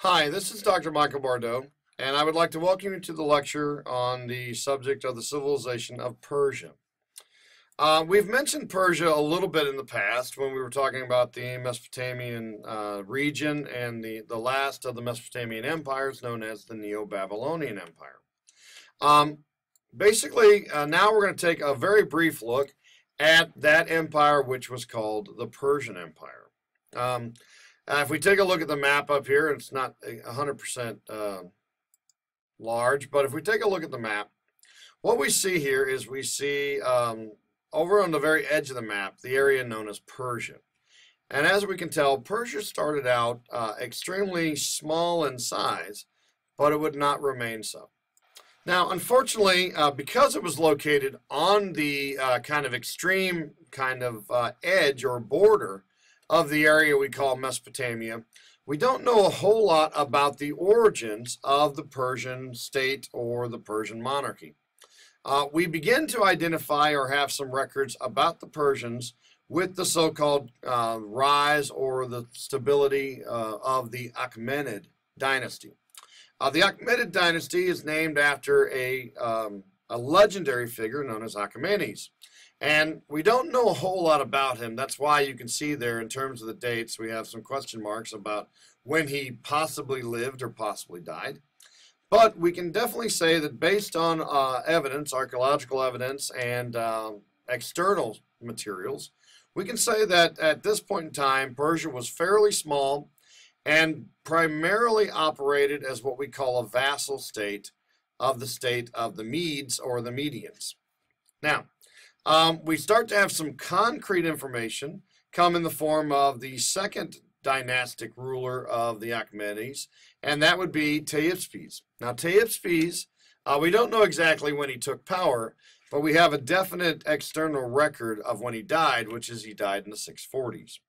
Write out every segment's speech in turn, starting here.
Hi, this is Dr. Michael Bardot, and I would like to welcome you to the lecture on the subject of the civilization of Persia. We've mentioned Persia a little bit in the past when we were talking about the Mesopotamian region and the last of the Mesopotamian empires known as the Neo-Babylonian Empire. Um, now we're going to take a very brief look at that empire which was called the Persian Empire. If we take a look at the map up here, it's not 100% large, but if we take a look at the map, what we see here is we see over on the very edge of the map, the area known as Persia. And as we can tell, Persia started out extremely small in size, but it would not remain so. Now, unfortunately, because it was located on the kind of extreme kind of edge or border of the area we call Mesopotamia, we don't know a whole lot about the origins of the Persian state or the Persian monarchy. We begin to identify or have some records about the Persians with the so-called rise or the stability of the Achaemenid dynasty. The Achaemenid dynasty is named after a legendary figure known as Achaemenes. And we don't know a whole lot about him. That's why you can see there in terms of the dates, we have some question marks about when he possibly lived or possibly died. But we can definitely say that based on evidence, archaeological evidence, and external materials, we can say that at this point in time, Persia was fairly small and primarily operated as what we call a vassal state of the Medes or the Medians. Now, we start to have some concrete information come in the form of the second dynastic ruler of the Achaemenids, and that would be Teiuspes. Now, Teiuspes, we don't know exactly when he took power, but we have a definite external record of when he died, which is he died in the 640s.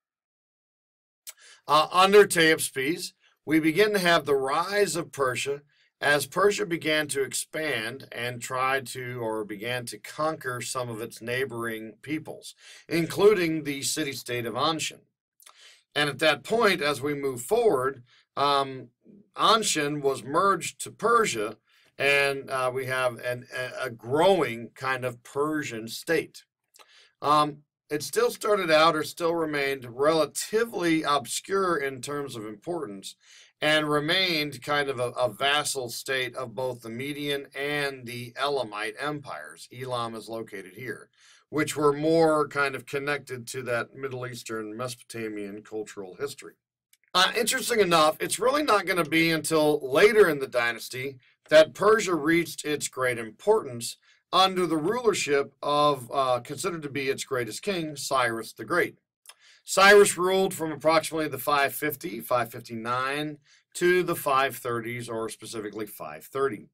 Under Teiuspes, we begin to have the rise of Persia as Persia began to expand and began to conquer some of its neighboring peoples, including the city-state of Anshan. And at that point, as we move forward, Anshan was merged to Persia, and we have a growing kind of Persian state. It still started out or still remained relatively obscure in terms of importance, and remained kind of a vassal state of both the Median and the Elamite empires. Elam is located here, which were more kind of connected to that Middle Eastern Mesopotamian cultural history. Interesting enough, it's really not going to be until later in the dynasty that Persia reached its great importance under the rulership of considered to be its greatest king, Cyrus the Great. Cyrus ruled from approximately the 550, 559 to the 530s, or specifically 530.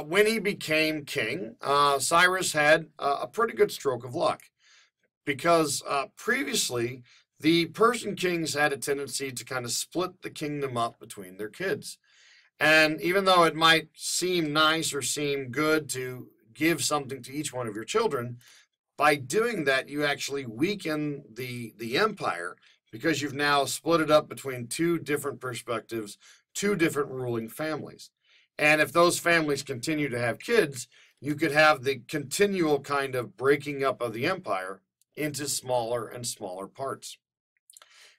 When he became king, Cyrus had a pretty good stroke of luck because previously the Persian kings had a tendency to kind of split the kingdom up between their kids. And even though it might seem nice or seem good to give something to each one of your children, by doing that, you actually weaken the empire because you've now split it up between two different perspectives, two different ruling families. And if those families continue to have kids, you could have the continual kind of breaking up of the empire into smaller and smaller parts.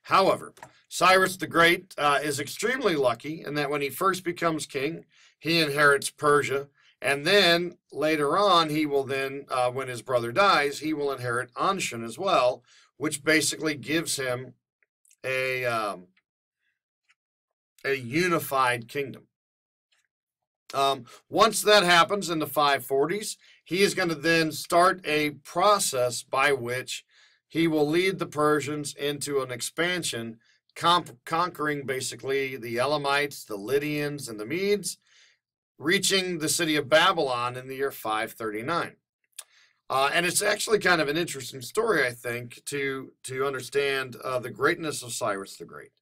However, Cyrus the Great is extremely lucky in that when he first becomes king, he inherits Persia. And then later on, he will then, when his brother dies, he will inherit Anshan as well, which basically gives him a unified kingdom. Once that happens in the 540s, he is going to then start a process by which he will lead the Persians into an expansion, conquering basically the Elamites, the Lydians, and the Medes, reaching the city of Babylon in the year 539. And it's actually kind of an interesting story, I think, to understand the greatness of Cyrus the Great.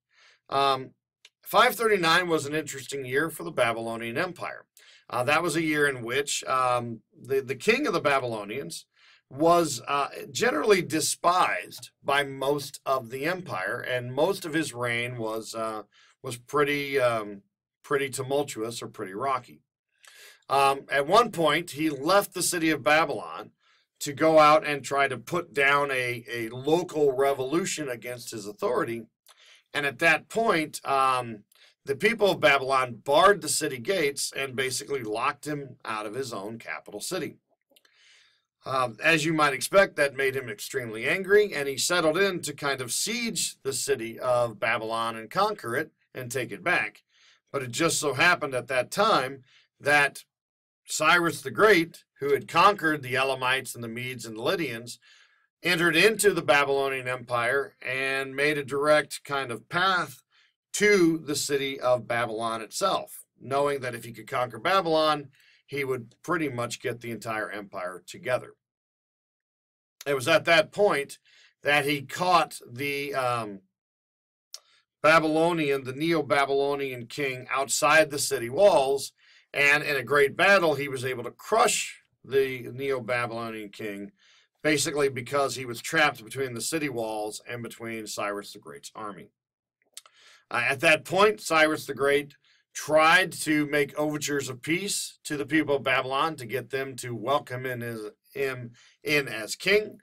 539 was an interesting year for the Babylonian Empire. That was a year in which the king of the Babylonians was generally despised by most of the empire, and most of his reign was was pretty tumultuous or pretty rocky. At one point, he left the city of Babylon to go out and try to put down a local revolution against his authority. And at that point, the people of Babylon barred the city gates and basically locked him out of his own capital city. As you might expect, that made him extremely angry, and he settled in to kind of siege the city of Babylon and conquer it and take it back. But it just so happened at that time that Cyrus the Great, who had conquered the Elamites and the Medes and the Lydians, entered into the Babylonian Empire and made a direct kind of path to the city of Babylon itself, knowing that if he could conquer Babylon, he would pretty much get the entire empire together. It was at that point that he caught the the Neo-Babylonian king outside the city walls, and in a great battle, he was able to crush the Neo-Babylonian king, basically because he was trapped between the city walls and between Cyrus the Great's army. At that point, Cyrus the Great tried to make overtures of peace to the people of Babylon to get them to welcome him in as king.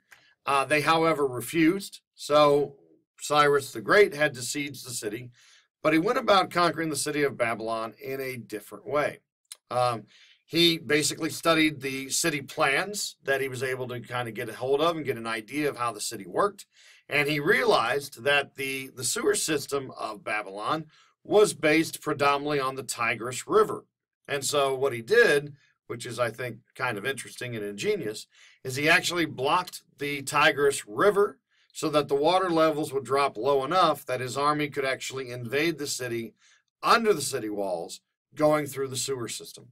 They, however, refused, so Cyrus the Great had to siege the city, but he went about conquering the city of Babylon in a different way. He basically studied the city plans that he was able to kind of get a hold of and get an idea of how the city worked, and he realized that the sewer system of Babylon was based predominantly on the Tigris River. And so what he did, which is, I think, kind of interesting and ingenious, is he actually blocked the Tigris River so that the water levels would drop low enough that his army could actually invade the city under the city walls, going through the sewer system,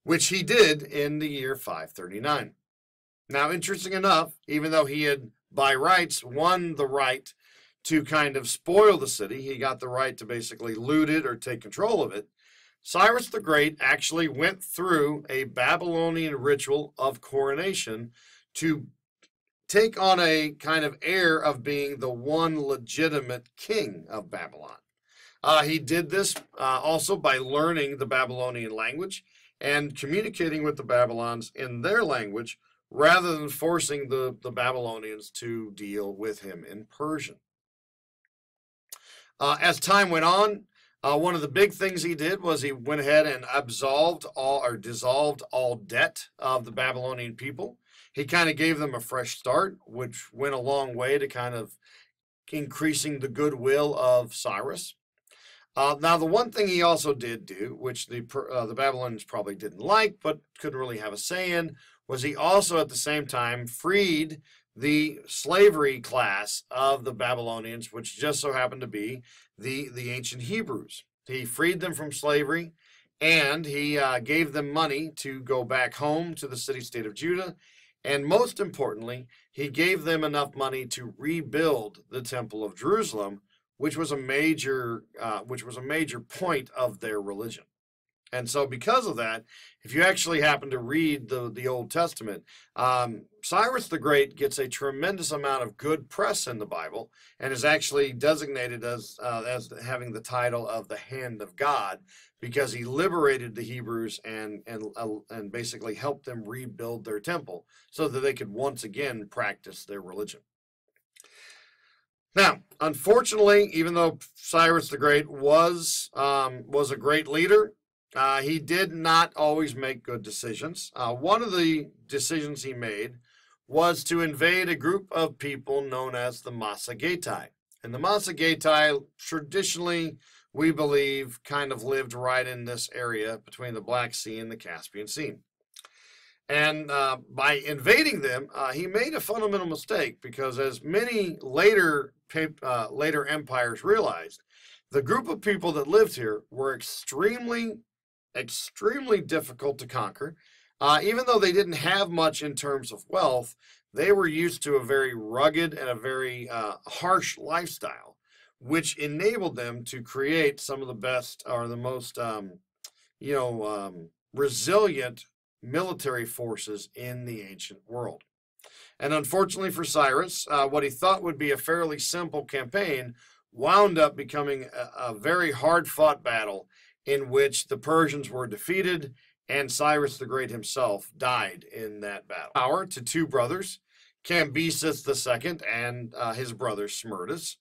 which he did in the year 539. Now, interesting enough, even though he had by rights won the right to kind of spoil the city, he got the right to basically loot it or take control of it, Cyrus the Great actually went through a Babylonian ritual of coronation to take on a kind of air of being the one legitimate king of Babylon. He did this also by learning the Babylonian language and communicating with the Babylons in their language rather than forcing the Babylonians to deal with him in Persian. As time went on, one of the big things he did was he went ahead and dissolved all debt of the Babylonian people. He kind of gave them a fresh start, which went a long way to kind of increasing the goodwill of Cyrus. Now, the one thing he also did do, which the Babylonians probably didn't like, but couldn't really have a say in, was he also at the same time freed the slavery class of the Babylonians, which just so happened to be the ancient Hebrews. He freed them from slavery, and he gave them money to go back home to the city-state of Judah. And most importantly, he gave them enough money to rebuild the Temple of Jerusalem, which was a major point of their religion. And so because of that, if you actually happen to read the Old Testament, Cyrus the Great gets a tremendous amount of good press in the Bible and is actually designated as having the title of the Hand of God, because he liberated the Hebrews and basically helped them rebuild their temple so that they could once again practice their religion. Now, unfortunately, even though Cyrus the Great was a great leader, he did not always make good decisions. One of the decisions he made was to invade a group of people known as the Massagetae. And the Massagetae, traditionally, we believe, kind of lived right in this area between the Black Sea and the Caspian Sea. And by invading them, he made a fundamental mistake, because as many later empires realized, the group of people that lived here were extremely difficult to conquer. Even though they didn't have much in terms of wealth, they were used to a very rugged and a very harsh lifestyle, which enabled them to create some of the best or the most resilient military forces in the ancient world. And unfortunately for Cyrus, what he thought would be a fairly simple campaign wound up becoming a very hard-fought battle in which the Persians were defeated and Cyrus the Great himself died in that battle. Power to two brothers, Cambyses II and his brother Smerdis.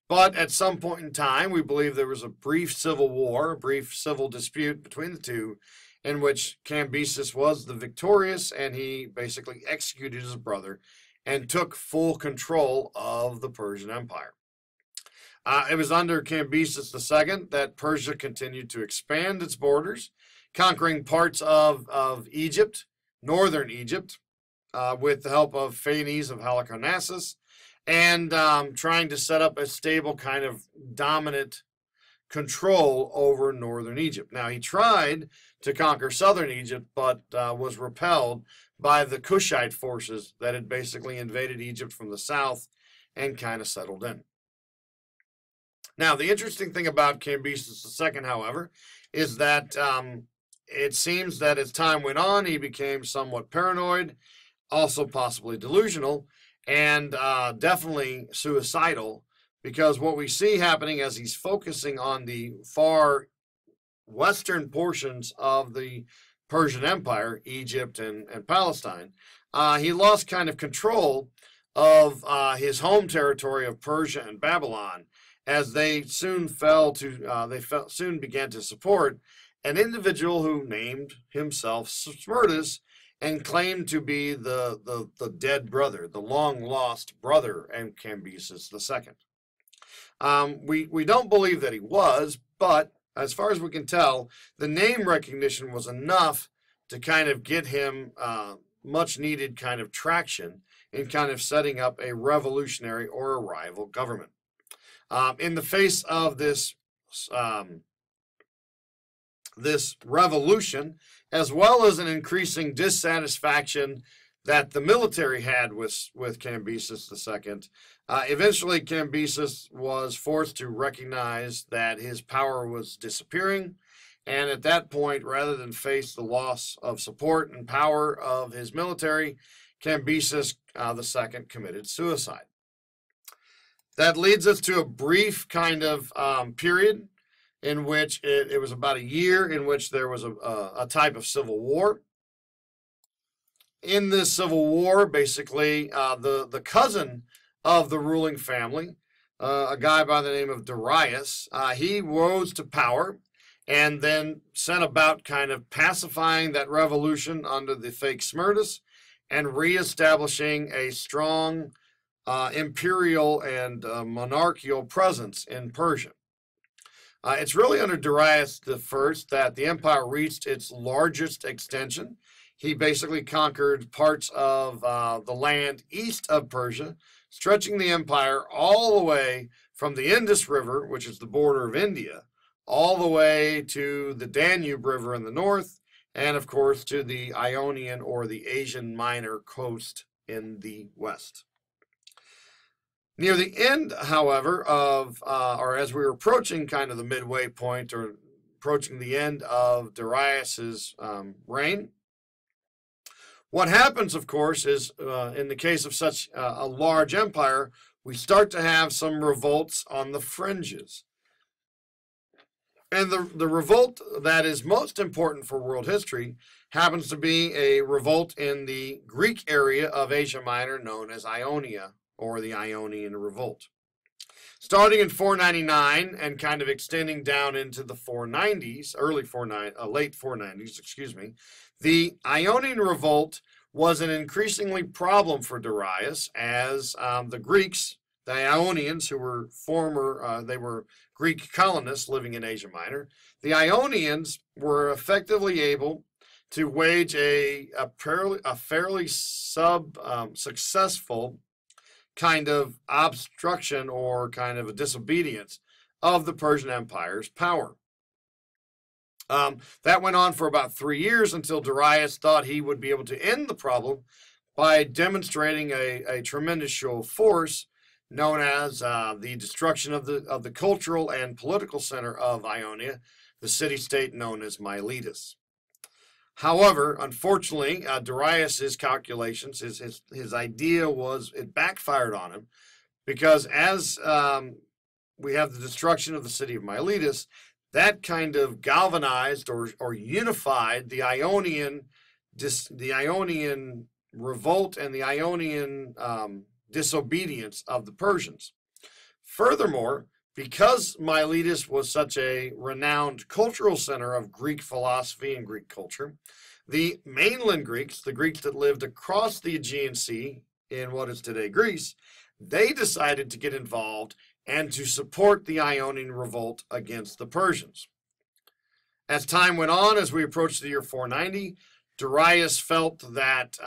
But at some point in time, we believe there was a brief civil war, a brief civil dispute between the two, in which Cambyses was the victorious, and he basically executed his brother and took full control of the Persian Empire. It was under Cambyses II that Persia continued to expand its borders, conquering parts of Egypt, northern Egypt, with the help of Phanes of Halicarnassus, and trying to set up a stable kind of dominant control over northern Egypt. Now, he tried to conquer southern Egypt, but was repelled by the Kushite forces that had basically invaded Egypt from the south and kind of settled in. Now, the interesting thing about Cambyses II, however, is that it seems that as time went on, he became somewhat paranoid, also possibly delusional, and definitely suicidal, because what we see happening as he's focusing on the far western portions of the Persian Empire, Egypt and Palestine, he lost kind of control of his home territory of Persia and Babylon, as they soon soon began to support an individual who named himself Smerdis and claimed to be the dead brother, the long-lost brother of Cambyses II. We don't believe that he was, but as far as we can tell, the name recognition was enough to kind of get him much-needed kind of traction in kind of setting up a revolutionary or a rival government. In the face of this this revolution, as well as an increasing dissatisfaction that the military had with Cambyses II, eventually Cambyses was forced to recognize that his power was disappearing, and at that point, rather than face the loss of support and power of his military, Cambyses II committed suicide. That leads us to a brief kind of period in which it was about a year in which there was a type of civil war. In this civil war, basically, the cousin of the ruling family, a guy by the name of Darius, he rose to power and then set about kind of pacifying that revolution under the fake Smerdis and reestablishing a strong imperial and monarchical presence in Persia. It's really under Darius I that the empire reached its largest extension. He basically conquered parts of the land east of Persia, stretching the empire all the way from the Indus River, which is the border of India, all the way to the Danube River in the north, and of course to the Ionian or the Asian Minor coast in the west. Near the end, however, or as we were approaching kind of the midway point or approaching the end of Darius's reign, what happens, of course, is in the case of such a large empire, we start to have some revolts on the fringes. And the revolt that is most important for world history happens to be a revolt in the Greek area of Asia Minor known as Ionia, or the Ionian Revolt. Starting in 499 and kind of extending down into the 490s, late 490s, excuse me, the Ionian Revolt was an increasingly problem for Darius as the Greeks, the Ionians, who were they were Greek colonists living in Asia Minor, the Ionians were effectively able to wage a fairly successful kind of obstruction or kind of a disobedience of the Persian Empire's power. That went on for about 3 years until Darius thought he would be able to end the problem by demonstrating a tremendous show of force known as the destruction of the cultural and political center of Ionia, the city-state known as Miletus. However, unfortunately, Darius's calculations, his idea it backfired on him, because as we have the destruction of the city of Miletus. That kind of galvanized or unified the Ionian revolt and the Ionian disobedience of the Persians. Furthermore, because Miletus was such a renowned cultural center of Greek philosophy and Greek culture, the mainland Greeks, the Greeks that lived across the Aegean Sea in what is today Greece, they decided to get involved and to support the Ionian revolt against the Persians. As time went on, as we approached the year 490, Darius felt that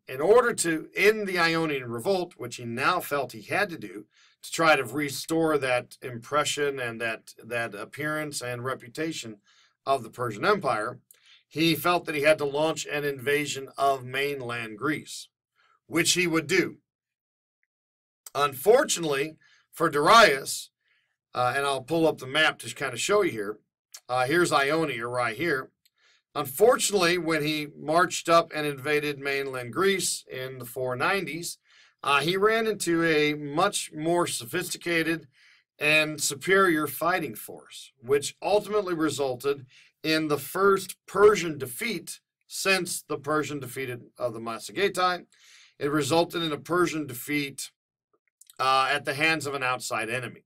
in order to end the Ionian revolt, which he now felt he had to do, to try to restore that impression and that appearance and reputation of the Persian Empire, he felt that he had to launch an invasion of mainland Greece, which he would do. Unfortunately for Darius, and I'll pull up the map to kind of show you here, here's Ionia right here. Unfortunately, when he marched up and invaded mainland Greece in the 490s, he ran into a much more sophisticated and superior fighting force, which ultimately resulted in the first Persian defeat since the Persian defeat of the Massagetae. It resulted in a Persian defeat at the hands of an outside enemy.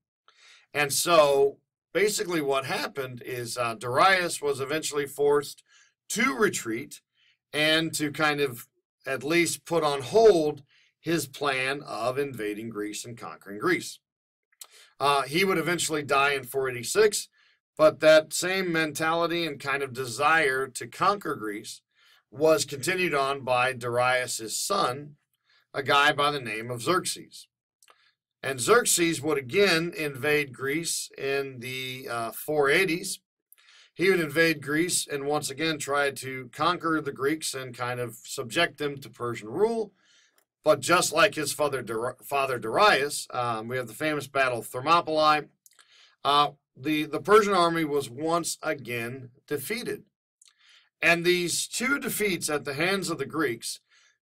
And so basically what happened is Darius was eventually forced to retreat and to kind of at least put on hold his plan of invading Greece and conquering Greece. He would eventually die in 486, but that same mentality and kind of desire to conquer Greece was continued on by Darius's son, a guy by the name of Xerxes. And Xerxes would again invade Greece in the 480s. He would invade Greece and once again try to conquer the Greeks and kind of subject them to Persian rule. But just like his father Darius, we have the famous Battle of Thermopylae. The Persian army was once again defeated. And these two defeats at the hands of the Greeks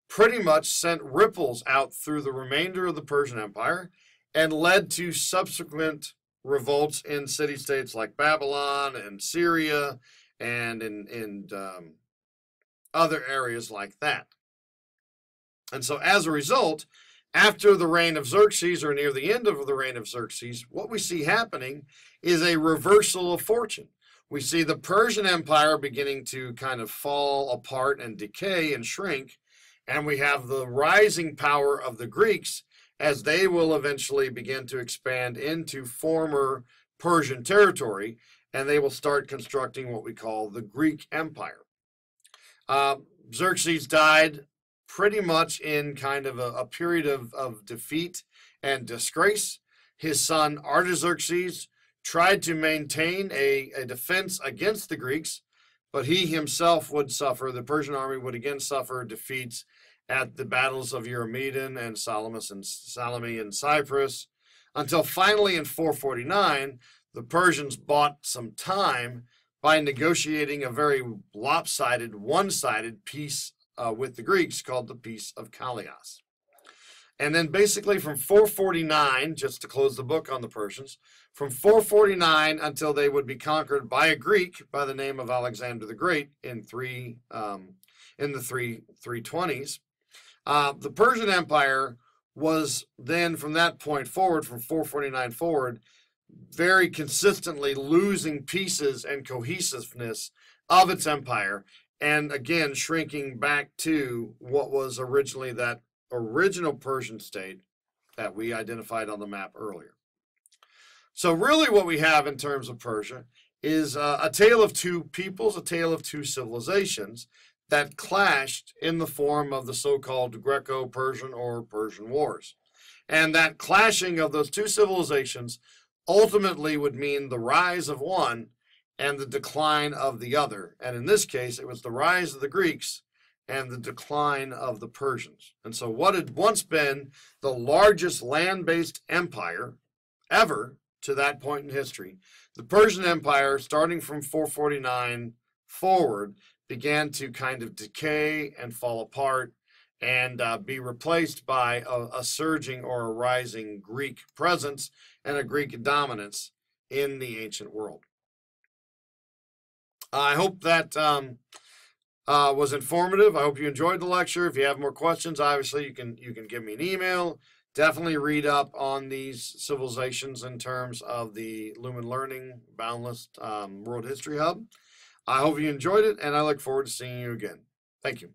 pretty much sent ripples out through the remainder of the Persian Empire and led to subsequent revolts in city-states like Babylon and Syria and in other areas like that. And so as a result, after the reign of Xerxes, or near the end of the reign of Xerxes, what we see happening is a reversal of fortune. We see the Persian Empire beginning to kind of fall apart and decay and shrink, and we have the rising power of the Greeks as they will eventually begin to expand into former Persian territory, and they will start constructing what we call the Greek Empire. Xerxes died pretty much in kind of a period of defeat and disgrace. His son Artaxerxes tried to maintain a defense against the Greeks, but he himself would suffer. The Persian army would again suffer defeats at the battles of Eurymedon and Salome and Cyprus, until finally in 449, the Persians bought some time by negotiating a very lopsided, one-sided peace with the Greeks called the Peace of Callias. And then basically from 449, just to close the book on the Persians, from 449 until they would be conquered by a Greek by the name of Alexander the Great in the 320s, the Persian Empire was then, from that point forward, from 449 forward, very consistently losing pieces and cohesiveness of its empire, and again shrinking back to what was originally that original Persian state that we identified on the map earlier. So really what we have in terms of Persia is a tale of two peoples, a tale of two civilizations that clashed in the form of the so-called Greco-Persian or Persian Wars. And that clashing of those two civilizations ultimately would mean the rise of one and the decline of the other. And in this case, it was the rise of the Greeks and the decline of the Persians. And so what had once been the largest land-based empire ever to that point in history, the Persian Empire, starting from 449 forward, began to kind of decay and fall apart and be replaced by a surging or a rising Greek presence and a Greek dominance in the ancient world. I hope that was informative. I hope you enjoyed the lecture. If you have more questions, obviously you can give me an email. Definitely read up on these civilizations in terms of the Lumen Learning Boundless World History Hub. I hope you enjoyed it, and I look forward to seeing you again. Thank you.